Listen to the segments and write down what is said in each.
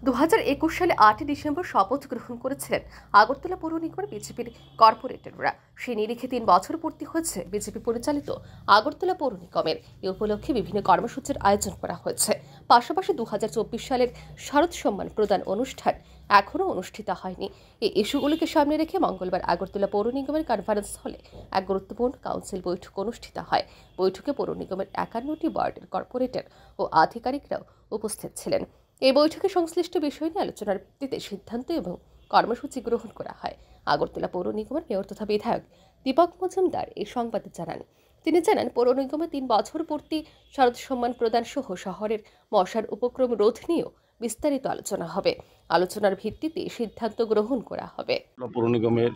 2021 সালে 8 ডিসেম্বর শপথ গ্রহণ করেছিলেন আগরতলা পৌর নিগমের বিজেপির কর্পোরেটররা। সেই নিরিখে 3 বছর পূর্তি হয়েছে বিজেপি পরিচালিত আগরতলা পৌর নিগমের। এই উপলক্ষে বিভিন্ন কর্মসূচির আয়োজন করা হয়েছে। পাশাপাশি 2024 সালের শারদ সম্মান প্রদান অনুষ্ঠান এখনও অনুষ্ঠিত হয়নি। এই ইস্যুগুলিকে সামনে রেখে মঙ্গলবার আগরতলা পৌর নিগমের কনফারেন্স হলে এক গুরুত্বপূর্ণ কাউন্সিল বৈঠক অনুষ্ঠিত হয়। বৈঠকে পৌর নিগমের 51টি ওয়ার্ডের কর্পোরেটর ও আধিকারিকরাও উপস্থিত ছিলেন। এই বৈঠকে সংশ্লিষ্ট বিষয় নিয়ে আলোচনার ভিত্তিতে সিদ্ধান্ত এবং কর্মসূচি গ্রহণ করা হয়। আগরতলা পৌর নিগমের মেয়র তথা বিধায়ক দীপক মজুমদার এই সংবাদ জানান। তিনি জানান, পৌর নিগমে 3 বছর পূর্তি, শারদ সম্মান প্রদান সহ শহরের মশার উপক্রম রোধ নিয়েও বিস্তারিত আলোচনা হবে। আলোচনার ভিত্তিতে সিদ্ধান্ত গ্রহণ করা হবে। পৌর নিগমের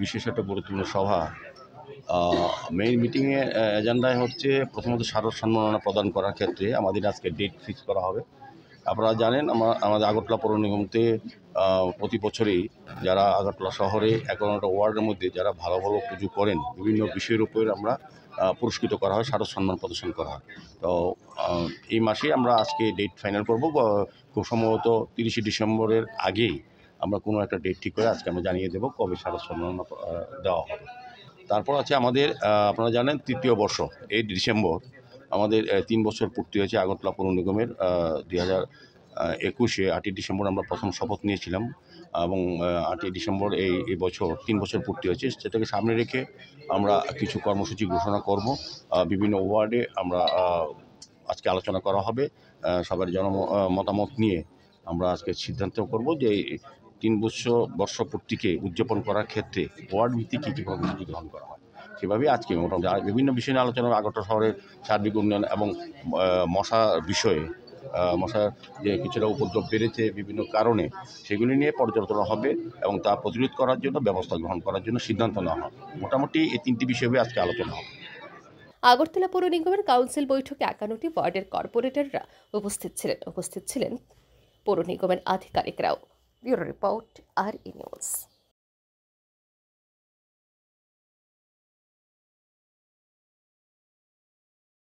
বিশেষ একটা গুরুত্বপূর্ণ সভা। মেইন মিটিংয়ে এজেন্ডায় হচ্ছে প্রথমত শারদ সম্মাননা প্রদান করার ক্ষেত্রে আমাদের আজকে ডেট ফিক্স করা হবে। আপনারা জানেন আমাদের আগরতলা পৌর নিগমতে প্রতি বছরই যারা আগরতলা শহরে 51টা ওয়ার্ডের মধ্যে যারা ভালো ভালো পুজো করেন বিভিন্ন বিষয়ের উপর আমরা পুরস্কৃত করা হয়, শারদ সম্মান প্রদর্শন করা হয়। তো এই মাসে আমরা আজকে ডেট ফাইনাল করব। খুব সম্ভবত 30 ডিসেম্বরের আগেই আমরা কোনো একটা ডেট ঠিক করে আজকে আমরা জানিয়ে দেবো কবে শারদ সম্মাননা দেওয়া হবে। তারপর আছে আমাদের আপনারা জানেন 3য় বর্ষ 8 ডিসেম্বর আমাদের 3 বছর পূর্তি হয়েছে আগরতলা পৌর নিগমের। 2021-এ 8ই ডিসেম্বর আমরা প্রথম শপথ নিয়েছিলাম এবং 8ই ডিসেম্বর এই বছর 3 বছর পূর্তি হয়েছে। সেটাকে সামনে রেখে আমরা কিছু কর্মসূচি ঘোষণা করব। বিভিন্ন ওয়ার্ডে আমরা আজকে আলোচনা করা হবে। সবার মতামত নিয়ে আমরা আজকে সিদ্ধান্ত করব যে 3 বর্ষপূর্তিকে উদযাপন করার ক্ষেত্রে ওয়ার্ড ভিত্তিক কী কর্মসূচি গ্রহণ করা হয়। সেভাবেই আজকে মোটামুটি বিভিন্ন বিষয় নিয়ে আলোচনা, আগরতলা শহরের সার্বিক উন্নয়ন এবং মশা বিষয়ে, মশার যে কিছুটা উপদ্রব বেড়েছে বিভিন্ন কারণে, সেগুলি নিয়ে পর্যালোচনা হবে এবং তা প্রতিরোধ করার জন্য ব্যবস্থা গ্রহণ করার জন্য সিদ্ধান্ত নেওয়া হবে। মোটামুটি এই 3টি বিষয়ে আজকে আলোচনা হবে। আগরতলা পৌর নিগমের কাউন্সিল বৈঠকে 51টি ওয়ার্ডের কর্পোরেটররা উপস্থিত ছিলেন পৌর নিগমের আধিকারিকরাও। Bureau report, RE news.